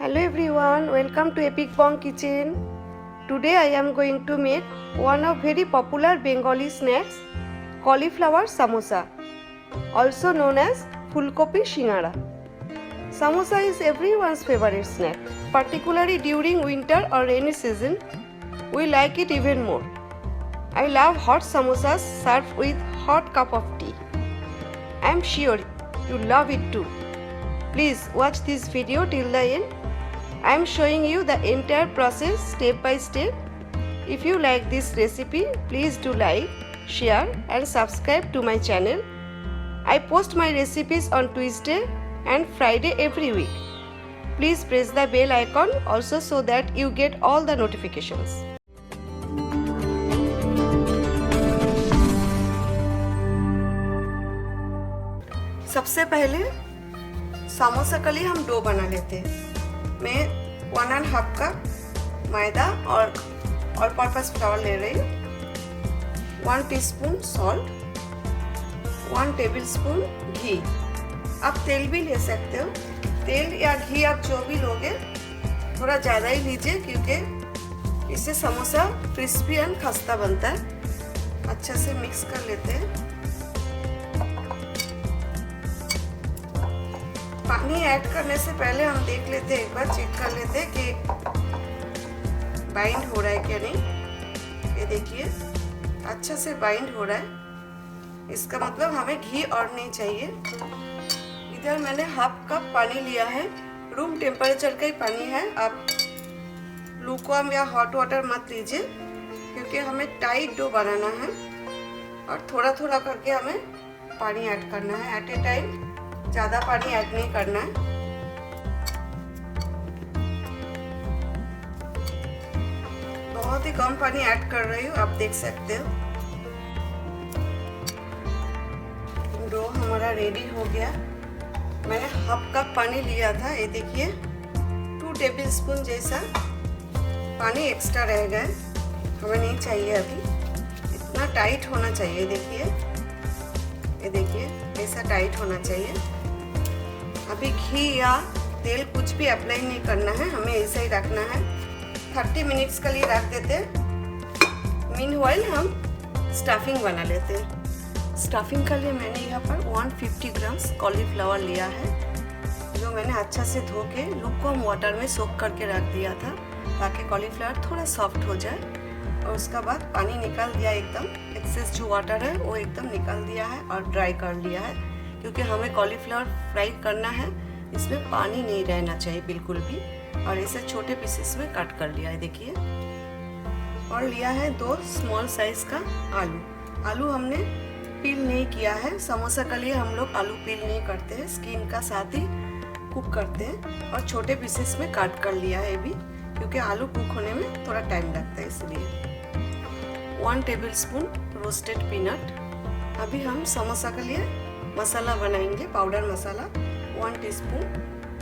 Hello everyone, welcome to Epic Bong Kitchen. Today I am going to make one of very popular Bengali snacks, cauliflower samosa, also known as Fulkopi Shingara. Samosa is everyone's favorite snack, particularly during winter or rainy season. We like it even more. I love hot samosas served with hot cup of tea. I am sure you love it too. Please watch this video till the end. I am showing you the entire process step by step. If you like this recipe, please do like, share and subscribe to my channel. I post my recipes on Tuesday and Friday every week. Please press the bell icon also so that you get all the notifications. सबसे पहले समोसा के लिए हम dough बना लेते हैं। मैं 1.5 cup मैदा और ऑल पर्पस फ्लावर ले रही हूँ, 1 टीस्पून सॉल्ट, 1 टेबलस्पून घी। आप तेल भी ले सकते हो, तेल या घी आप जो भी लोगे थोड़ा ज़्यादा ही लीजिए क्योंकि इससे समोसा क्रिस्पी एंड खस्ता बनता है। अच्छे से मिक्स कर लेते हैं। पानी ऐड करने से पहले हम देख लेते हैं, एक बार चेक कर लेते हैं कि बाइंड हो रहा है क्या नहीं। ये देखिए अच्छा से बाइंड हो रहा है, इसका मतलब हमें घी और नहीं चाहिए। इधर मैंने हाफ कप पानी लिया है, रूम टेम्परेचर का ही पानी है। आप लूकवार्म या हॉट वाटर मत लीजिए क्योंकि हमें टाइट डो बनाना है और थोड़ा थोड़ा करके हमें पानी ऐड करना है। एट ए टाइम ज़्यादा पानी ऐड नहीं करना है। बहुत ही कम पानी ऐड कर रही हूँ, आप देख सकते हो। डो हमारा रेडी हो गया। मैंने हाफ कप पानी लिया था, ये देखिए 2 टेबलस्पून जैसा पानी एक्स्ट्रा रह गया, हमें नहीं चाहिए अभी। इतना टाइट होना चाहिए, ये देखिए ऐसा टाइट होना चाहिए। अभी घी या तेल कुछ भी अप्लाई नहीं करना है, हमें ऐसा ही रखना है। 30 मिनट्स के लिए रख देते हैं। मीनवाइल हम स्टफिंग बना लेते हैं। स्टफिंग के लिए मैंने यहाँ पर 150 ग्राम्स कॉलीफ्लावर लिया है, जो मैंने अच्छा से धो के लुकवार्म वाटर में सोक करके रख दिया था ताकि कॉलीफ्लावर थोड़ा सॉफ्ट हो जाए। और उसके बाद पानी निकाल दिया, एकदम एक्सेस जो वाटर है वो एकदम निकाल दिया है और ड्राई कर लिया है क्योंकि हमें कॉलीफ्लावर फ्राई करना है, इसमें पानी नहीं रहना चाहिए बिल्कुल भी। और इसे छोटे पीसेस में कट कर लिया है, देखिए। और लिया है 2 स्मॉल साइज का आलू हमने पील नहीं किया है। समोसा के लिए हम लोग आलू पील नहीं करते हैं, स्किन का साथ ही कुक करते हैं। और छोटे पीसेस में कट कर लिया है भी क्योंकि आलू कुक होने में थोड़ा टाइम लगता है, इसलिए। 1 टेबलस्पून रोस्टेड पीनट। अभी हम समोसा के लिए मसाला बनाएंगे, पाउडर मसाला। 1 टीस्पून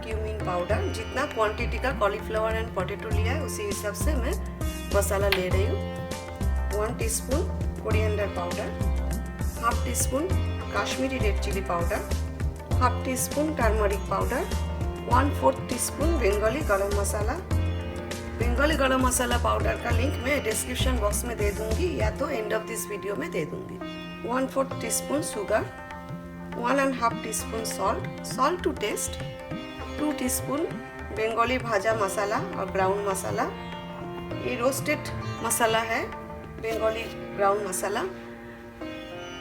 क्यूमिन पाउडर। जितना क्वांटिटी का कॉलीफ्लावर एंड पोटैटो लिया है उसी हिसाब से मैं मसाला ले रही हूँ। 1 teaspoon coriander powder, half teaspoon Kashmiri red chilli powder, half teaspoon turmeric powder, 1/4 teaspoon Bengali garam masala. Bengali garam masala powder का लिंक मैं डिस्क्रिप्शन बॉक्स में दे दूंगी या तो एंड ऑफ दिस वीडियो में दे दूंगी। 1/4 teaspoon sugar, 1.5 teaspoon salt to taste, 2 teaspoon Bengali bhaja masala और ब्राउन मसाला। ये रोस्टेड मसाला है, बंगाली ब्राउन मसाला।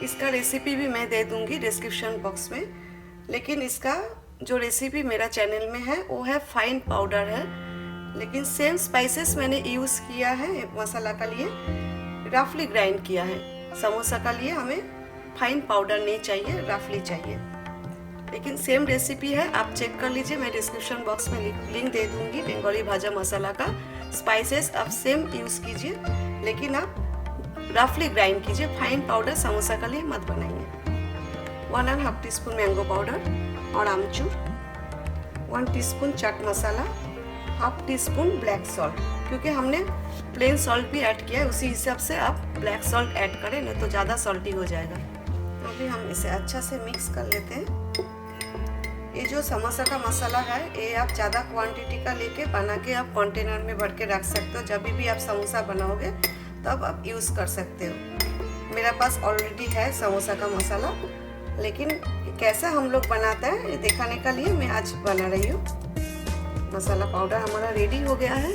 इसका रेसिपी भी मैं दे दूंगी डिस्क्रिप्शन बॉक्स में, लेकिन इसका जो रेसिपी मेरा चैनल में है वो है फाइन पाउडर है, लेकिन सेम स्पाइसेस मैंने यूज़ किया है मसाला का लिए, रफली ग्राइंड किया है। समोसा का लिए हमें फाइन पाउडर नहीं चाहिए, रफली चाहिए। लेकिन सेम रेसिपी है, आप चेक कर लीजिए, मैं डिस्क्रिप्शन बॉक्स में लिंक दे दूंगी। बंगाली भाजा मसाला का स्पाइसेस आप सेम यूज़ कीजिए, लेकिन आप रफली ग्राइंड कीजिए। फाइन पाउडर समोसा के लिए मत बनाइए। 1.5 टीस्पून मैंगो पाउडर और आमचूर, 1 teaspoon chaat masala, half teaspoon black salt. क्योंकि हमने प्लेन सॉल्ट भी ऐड किया है, उसी हिसाब से आप ब्लैक सॉल्ट ऐड करें, नहीं तो ज़्यादा सॉल्टी हो जाएगा। अभी हम इसे अच्छा से मिक्स कर लेते हैं। ये जो समोसा का मसाला है ये आप ज़्यादा क्वांटिटी का लेके बना के आप कंटेनर में भर के रख सकते हो। जब भी आप समोसा बनाओगे तब आप यूज़ कर सकते हो। मेरा पास ऑलरेडी है समोसा का मसाला, लेकिन कैसा हम लोग बनाते हैं ये दिखाने के लिए मैं आज बना रही हूँ। मसाला पाउडर हमारा रेडी हो गया है।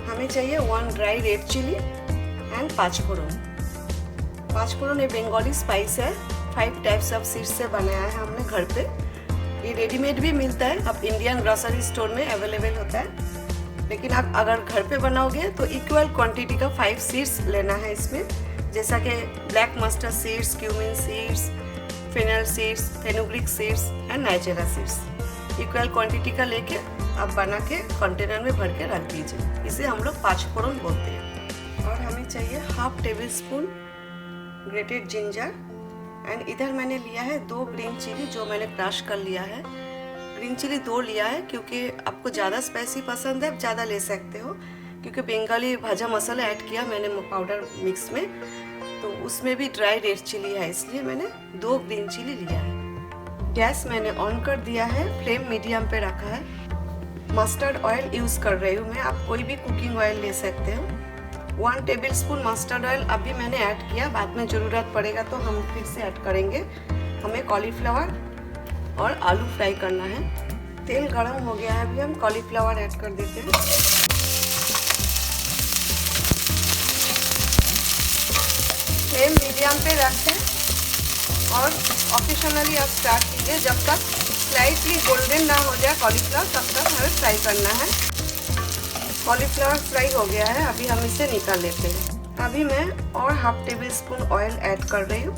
हमें चाहिए 1 ड्राई रेड चिली एंड 5 फोड़न। 5 फोड़न ये बंगाली स्पाइस है, 5 टाइप्स ऑफ सीड्स से बनाया है हमने घर पे। ये रेडीमेड भी मिलता है, अब इंडियन ग्रोसरी स्टोर में अवेलेबल होता है। लेकिन आप अगर घर पे बनाओगे तो इक्वल क्वांटिटी का 5 सीड्स लेना है इसमें, जैसा कि black mustard seeds, cumin seeds, fennel seeds, fenugreek seeds and Nigeria seeds. Equal quantity का लेके आप बना के कंटेनर में भर के रख दीजिए। इसे हम लोग 5 फोड़न बोलते हैं। और हमें चाहिए half tablespoon grated ginger and इधर मैंने लिया है 2 ग्रीन चिली जो मैंने क्रश कर लिया है। ग्रीन चिली 2 लिया है क्योंकि आपको ज़्यादा स्पाइसी पसंद है, आप ज़्यादा ले सकते हो। क्योंकि बंगाली भाजा मसाला ऐड किया मैंने पाउडर मिक्स में, तो उसमें भी ड्राई रेड चिली है, इसलिए मैंने 2 ग्रीन चिली लिया है। गैस मैंने ऑन कर दिया है, फ्लेम मीडियम पे रखा है। मस्टर्ड ऑयल यूज़ कर रही हूँ मैं, आप कोई भी कुकिंग ऑयल ले सकते हो। 1 टेबल स्पून मस्टर्ड ऑयल अभी मैंने ऐड किया, बाद में ज़रूरत पड़ेगा तो हम फिर से ऐड करेंगे। हमें कॉलीफ्लावर और आलू फ्राई करना है। तेल गरम हो गया है, अभी हम कॉलीफ्लावर ऐड कर देते हैं। फ्लेम मीडियम पे रखें और ऑकेशनली आप स्टार्ट कीजिए। जब तक स्लाइटली गोल्डन ना हो जाए कॉलीफ्लावर तब तक हमें फ्राई करना है। कॉलीफ्लावर फ्राई हो गया है, अभी हम इसे निकाल लेते हैं। अभी मैं और half table spoon oil add कर रही हूँ।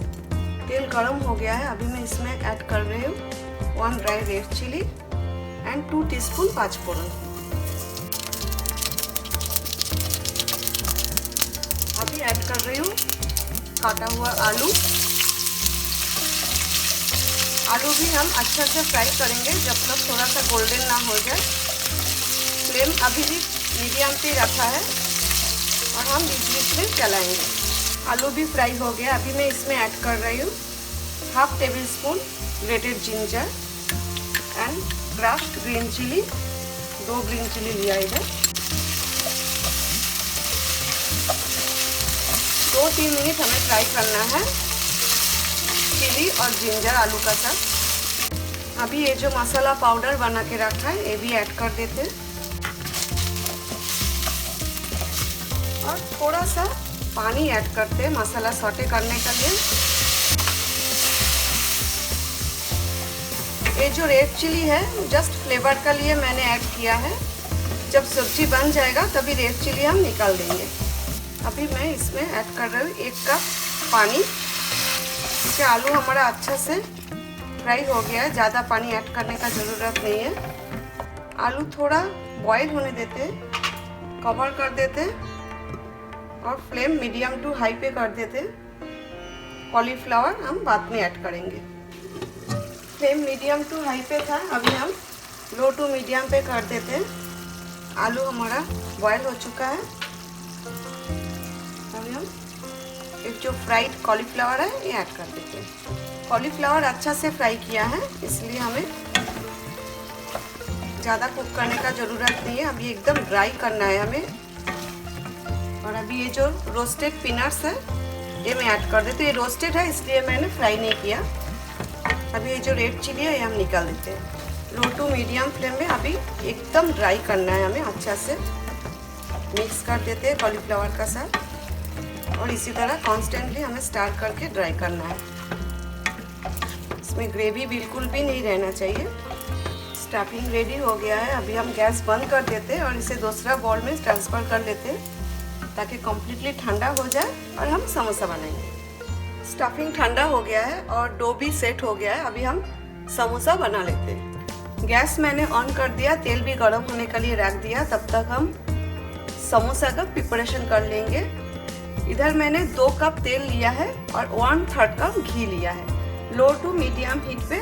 तेल गरम हो गया है, अभी मैं इसमें ऐड कर रही हूँ 1 dry red chilli and 2 teaspoon 5 फोड़न। अभी ऐड कर रही हूँ काटा हुआ आलू। आलू भी हम अच्छा से फ्राई करेंगे जब तक थोड़ा सा गोल्डन ना हो जाए। फ्लेम अभी भी मीडियम पे रखा है और हम बीच में चलाएंगे। आलू भी फ्राई हो गया, अभी मैं इसमें ऐड कर रही हूँ half tablespoon grated ginger and crushed green chilli. 2 green chilli लिया इधर। 2-3 मिनट हमें फ्राई करना है चिली और जिंजर आलू का साथ। अभी ये जो मसाला पाउडर बना के रखा है ये भी ऐड कर देते हैं और थोड़ा सा पानी ऐड करते हैं मसाला सौटे करने के लिए। ये जो रेड चिली है जस्ट फ्लेवर के लिए मैंने ऐड किया है, जब सब्जी बन जाएगा तभी रेड चिली हम निकाल देंगे। अभी मैं इसमें ऐड कर रही हूँ 1 कप पानी, क्योंकि आलू हमारा अच्छा से फ्राई हो गया है, ज़्यादा पानी ऐड करने का ज़रूरत नहीं है। आलू थोड़ा बॉईल होने देते हैं, कवर कर देते हैं और फ्लेम मीडियम टू हाई पे कर देते हैं। कॉलीफ्लावर हम बाद में ऐड करेंगे। फ्लेम मीडियम टू हाई पे था, अभी हम लो टू मीडियम पे कर देते हैं। आलू हमारा बॉईल हो चुका है। अभी हम एक जो फ्राइड कॉलीफ्लावर है ये ऐड कर देते हैं। कॉलीफ्लावर अच्छा से फ्राई किया है, इसलिए हमें ज़्यादा कुक करने का ज़रूरत नहीं है। अभी एकदम ड्राई करना है हमें। और अभी ये जो रोस्टेड पीनट्स है ये मैं ऐड कर देती हूँ। ये रोस्टेड है इसलिए मैंने फ्राई नहीं किया। अभी ये जो रेड चिली है ये हम निकाल देते हैं। लो टू मीडियम फ्लेम में अभी एकदम ड्राई करना है हमें, अच्छा से मिक्स कर देते हैं कॉलीफ्लावर का साथ। और इसी तरह कॉन्स्टेंटली हमें स्टार करके ड्राई करना है। इसमें ग्रेवी बिल्कुल भी नहीं रहना चाहिए। स्टफिंग रेडी हो गया है, अभी हम गैस बंद कर देते हैं और इसे दूसरा बाउल में ट्रांसफ़र कर लेते हैं ताकि कम्प्लीटली ठंडा हो जाए और हम समोसा बनाएंगे। स्टफिंग ठंडा हो गया है और डो भी सेट हो गया है, अभी हम समोसा बना लेते हैं। गैस मैंने ऑन कर दिया, तेल भी गर्म होने के लिए रख दिया। तब तक हम समोसा का प्रिपरेशन कर लेंगे। इधर मैंने 2 कप तेल लिया है और 1/3 कप घी लिया है। लो टू मीडियम हीट पे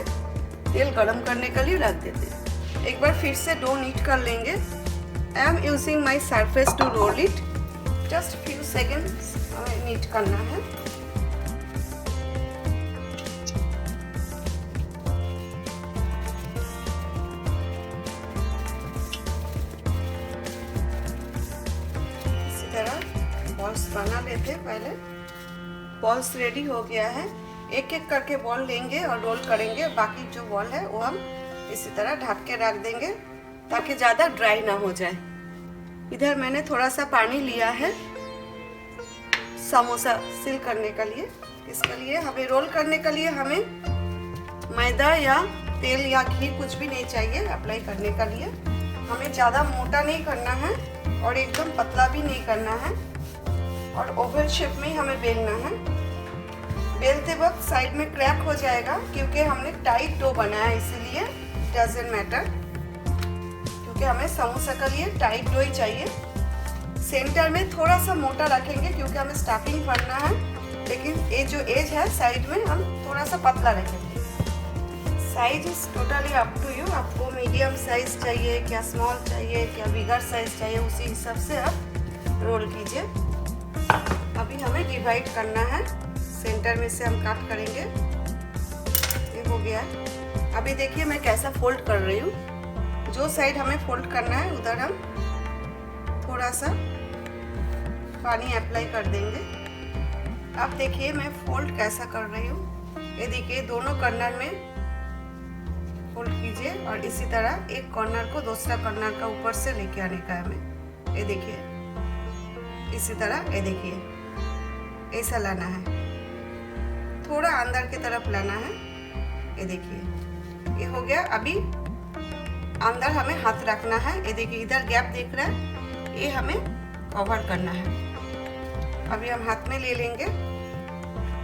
तेल गरम करने के लिए रख देते हैं। एक बार फिर से डो नीट कर लेंगे। I am using my surface to roll it. Just few seconds हमें नीट करना है। बॉल्स बना लेते हैं पहले। बॉल्स रेडी हो गया है। एक एक करके बॉल लेंगे और रोल करेंगे। बाकी जो बॉल है वो हम इसी तरह ढक के रख देंगे ताकि ज़्यादा ड्राई ना हो जाए। इधर मैंने थोड़ा सा पानी लिया है समोसा सील करने के लिए। इसके लिए हमें रोल करने के लिए हमें मैदा या तेल या घी कुछ भी नहीं चाहिए। अप्लाई करने के लिए हमें ज़्यादा मोटा नहीं करना है और एकदम पतला भी नहीं करना है और ओवल शेप में ही हमें बेलना है। बेलते वक्त साइड में क्रैक हो जाएगा क्योंकि हमने टाइट डो बनाया, इसीलिए डजंट मैटर, क्योंकि हमें समोसा के लिए टाइट डो ही चाहिए। सेंटर में थोड़ा सा मोटा रखेंगे क्योंकि हमें स्टफिंग भरना है, लेकिन ये जो एज है साइड में हम थोड़ा सा पतला रखेंगे। Size is totally up to you. आपको मीडियम साइज चाहिए, क्या स्मॉल चाहिए, क्या बिगर साइज चाहिए, उसी हिसाब से आप रोल कीजिए। अभी हमें डिवाइड करना है। सेंटर में से हम काट करेंगे। ये हो गया। अभी देखिए मैं कैसा फोल्ड कर रही हूँ। जो साइड हमें फोल्ड करना है उधर हम थोड़ा सा पानी अप्लाई कर देंगे। अब देखिए मैं फोल्ड कैसा कर रही हूँ। ये देखिए दोनों कॉर्नर में फोल्ड कीजिए और इसी तरह एक कॉर्नर को दूसरा कॉर्नर का ऊपर से लेके आने का है हमें। ये देखिए इसी तरह, ये देखिए ऐसा लाना है, थोड़ा अंदर की तरफ लाना है। ये देखिए ये हो गया। अभी अंदर हमें हाथ रखना है। ये देखिए इधर गैप दिख रहा है, ये हमें कवर करना है। अभी हम हाथ में ले लेंगे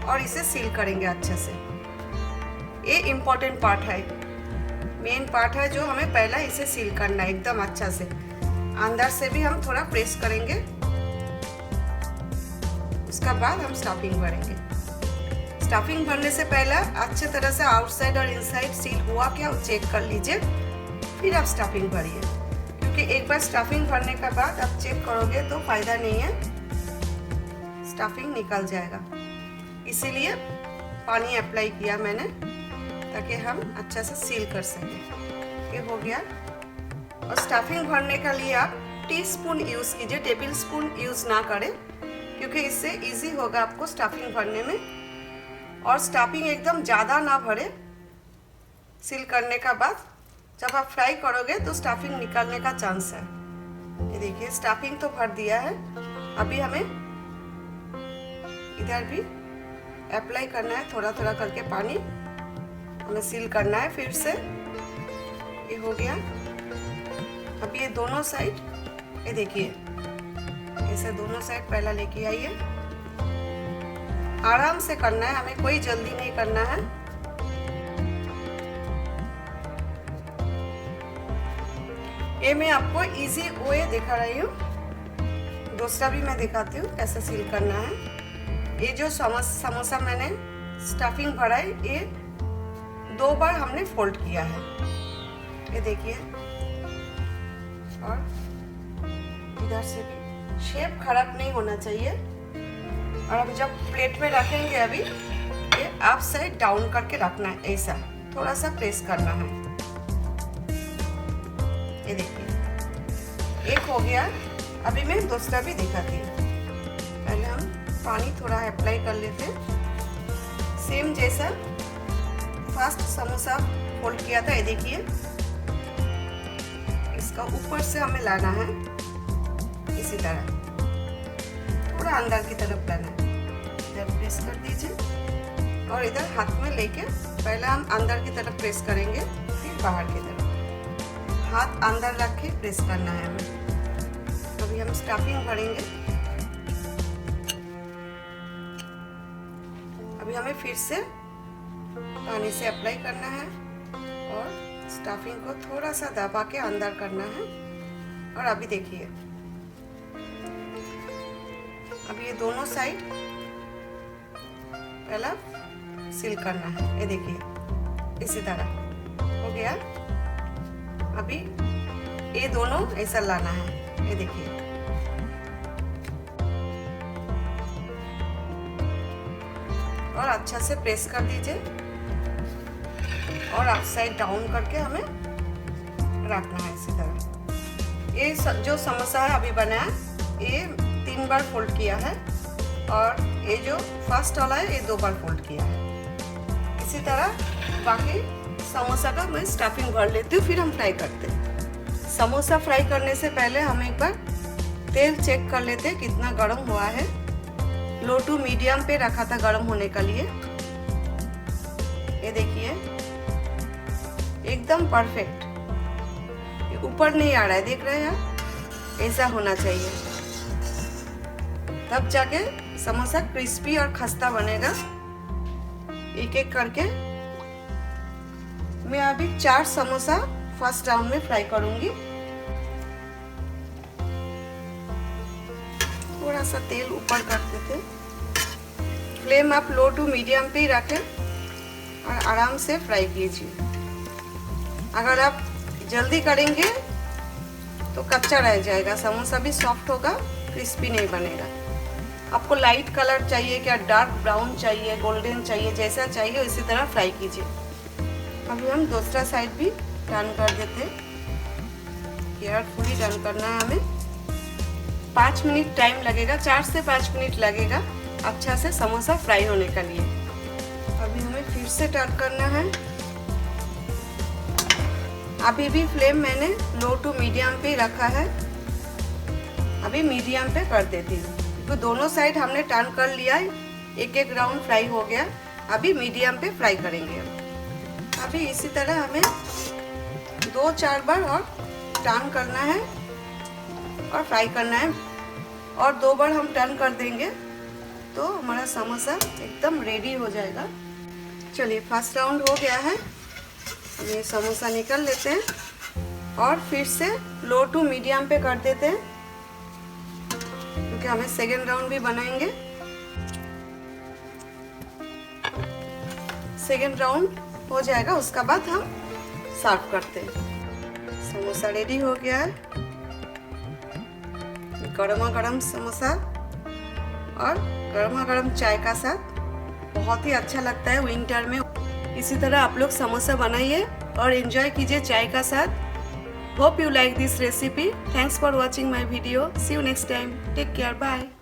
और इसे सील करेंगे अच्छे से। ये इम्पोर्टेंट पार्ट है, मेन पार्ट है जो हमें पहला इसे सील करना है एकदम अच्छा से। अंदर से भी हम थोड़ा प्रेस करेंगे, उसके बाद हम स्टफिंग भरेंगे। स्टफिंग भरने से पहले अच्छे तरह से आउटसाइड और इनसाइड सील हुआ क्या वो चेक कर लीजिए, फिर आप स्टफिंग भरिए। क्योंकि एक बार स्टफिंग भरने के बाद आप चेक करोगे तो फायदा नहीं है, स्टफिंग निकल जाएगा। इसीलिए पानी अप्लाई किया मैंने ताकि हम अच्छा से सील कर सकें। ये हो गया। और स्टफिंग भरने के लिए आप टीस्पून यूज़ कीजिए, टेबल स्पून यूज़ ना करें, क्योंकि इससे इजी होगा आपको स्टफिंग भरने में। और स्टफिंग एकदम ज़्यादा ना भरे। सील करने का बाद जब आप फ्राई करोगे तो स्टफिंग निकलने का चांस है। ये देखिए स्टफिंग तो भर दिया है। अभी हमें इधर भी अप्लाई करना है, थोड़ा थोड़ा करके पानी हमें सील करना है फिर से। ये हो गया। अब ये दोनों साइड, ये देखिए ऐसे दोनों साइड पहला लेके आइए। आराम से करना है, हमें कोई जल्दी नहीं करना है। ये मैं आपको इजी वे दिखा रही हूँ। दूसरा भी मैं दिखाती हूँ कैसे सील करना है। ये जो समोसा मैंने स्टफिंग भरा है, ये 2 बार हमने फोल्ड किया है। ये देखिए, और इधर से भी शेप खराब नहीं होना चाहिए। और हम जब प्लेट में रखेंगे अभी ये अप साइड डाउन करके रखना है, ऐसा थोड़ा सा प्रेस करना है। ये देखिए एक हो गया। अभी मैं दूसरा भी दिखाती हूँ। पहले हम पानी थोड़ा अप्लाई कर लेते हैं, सेम जैसा फर्स्ट समोसा फोल्ड किया था। ये देखिए इसका ऊपर से हमें लाना है, इसी तरह थोड़ा अंदर की तरफ लाना है। इधर प्रेस कर दीजिए और इधर हाथ में लेके पहले हम अंदर की तरफ प्रेस करेंगे, फिर बाहर की तरफ। हाथ अंदर रख के प्रेस करना है हमें। अभी हम स्टफिंग भरेंगे। अभी हमें फिर से पानी से अप्लाई करना है और स्टफिंग को थोड़ा सा दबा के अंदर करना है। और अभी देखिए अब ये दोनों साइड पहला सील करना है। ये देखिए इसी तरह हो गया। अभी ये दोनों ऐसा लाना है। ये देखिए और अच्छा से प्रेस कर दीजिए और अपसाइड डाउन करके हमें रखना है इसी तरह। ये जो समोसा है अभी बनाया, ये 3 बार फोल्ड किया है और ये जो फर्स्ट वाला है ये 2 बार फोल्ड किया है। इसी तरह बाकी समोसा का मैं स्टफिंग भर लेती हूँ, फिर हम फ्राई करते हैं। समोसा फ्राई करने से पहले हम एक बार तेल चेक कर लेते हैं कितना गर्म हुआ है। लो टू मीडियम पे रखा था गर्म होने के लिए। ये देखिए एकदम परफेक्ट, ऊपर नहीं आ रहा है, देख रहे हैं आप, ऐसा होना चाहिए, तब जाके समोसा क्रिस्पी और खस्ता बनेगा। एक एक करके मैं अभी 4 समोसा फर्स्ट राउंड में फ्राई करूंगी। थोड़ा सा तेल ऊपर कर देते, फ्लेम आप लो टू मीडियम पे ही रखें और आराम से फ्राई कीजिए। अगर आप जल्दी करेंगे तो कच्चा रह जाएगा, समोसा भी सॉफ्ट होगा, क्रिस्पी नहीं बनेगा। आपको लाइट कलर चाहिए क्या, डार्क ब्राउन चाहिए, गोल्डन चाहिए, जैसा चाहिए उसी तरह फ्राई कीजिए। अभी हम दूसरा साइड भी टर्न कर देते हैं। केयरफुली टर्न करना है हमें। 5 मिनट टाइम लगेगा, 4 से 5 मिनट लगेगा अच्छा से समोसा फ्राई होने के लिए। अभी हमें फिर से टर्न करना है। अभी भी फ्लेम मैंने लो टू मीडियम पे रखा है, अभी मीडियम पे कर देती हूँ। तो दोनों साइड हमने टर्न कर लिया है, एक एक राउंड फ्राई हो गया। अभी मीडियम पे फ्राई करेंगे हम। अभी इसी तरह हमें 2-4 बार और टर्न करना है और फ्राई करना है, और 2 बार हम टर्न कर देंगे तो हमारा समोसा एकदम रेडी हो जाएगा। चलिए फर्स्ट राउंड हो गया है, अब ये समोसा निकल लेते हैं और फिर से लो टू मीडियम पे कर देते हैं, क्योंकि हमें सेकेंड राउंड भी बनाएंगे। सेकेंड राउंड हो जाएगा, उसका बाद हम सर्व करते हैं। समोसा रेडी हो गया है, गरमा गरम समोसा और गरमा गरम चाय का साथ बहुत ही अच्छा लगता है विंटर में। इसी तरह आप लोग समोसा बनाइए और एंजॉय कीजिए चाय का साथ। Hope you like this recipe. Thanks for watching my video. See you next time. Take care, bye.